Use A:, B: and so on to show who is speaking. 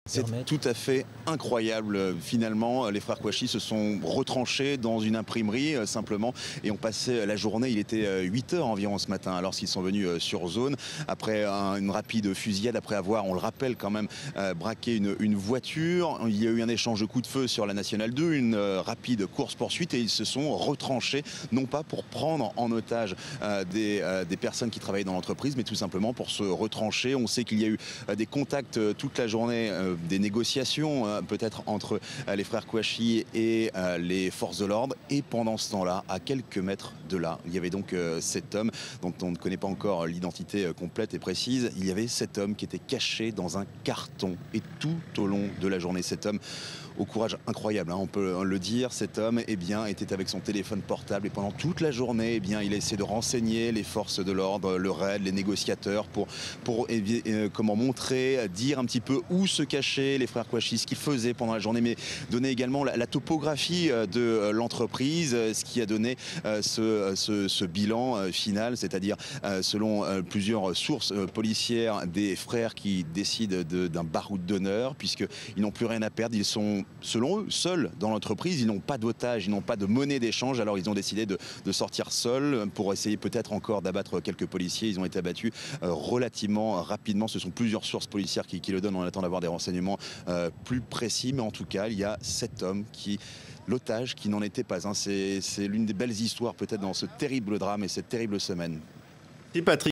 A: C'est tout à fait incroyable. Finalement, les frères Kouachi se sont retranchés dans une imprimerie simplement et ont passé la journée. Il était 8 heures environ ce matin lorsqu'ils sont venus sur zone après une rapide fusillade, après avoir, on le rappelle quand même, braqué une voiture. Il y a eu un échange de coups de feu sur la Nationale 2, une rapide course-poursuite et ils se sont retranchés, non pas pour prendre en otage des personnes qui travaillaient dans l'entreprise, mais tout simplement pour se retrancher. On sait qu'il y a eu des contacts toute la journée, des négociations peut-être entre les frères Kouachi et les forces de l'ordre. Et pendant ce temps-là, à quelques mètres de là, il y avait donc cet homme dont on ne connaît pas encore l'identité complète et précise. Il y avait cet homme qui était caché dans un carton. Et tout au long de la journée, cet homme, au courage incroyable, hein, on peut le dire, cet homme était avec son téléphone portable et pendant toute la journée, il a essayé de renseigner les forces de l'ordre, le RAID, les négociateurs pour comment montrer, dire un petit peu où se cachaient les frères Kouachi, ce qu'ils faisaient pendant la journée, mais donner également la topographie de l'entreprise, ce qui a donné ce bilan final, c'est-à-dire selon plusieurs sources policières, des frères qui décident d'un baroud d'honneur puisqu'ils n'ont plus rien à perdre, ils sont selon eux seuls dans l'entreprise, ils n'ont pas d'otages, ils n'ont pas de monnaie d'échange, alors ils ont décidé de sortir seuls pour essayer peut-être encore d'abattre quelques policiers. Ils ont été abattus relativement rapidement, ce sont plusieurs sources policières qui le donnent, on attend d'avoir des renseignements plus précis, mais en tout cas il y a cet homme l'otage qui n'en était pas un. C'est l'une des belles histoires peut-être dans ce terrible drame et cette terrible semaine.
B: C'est Patrick.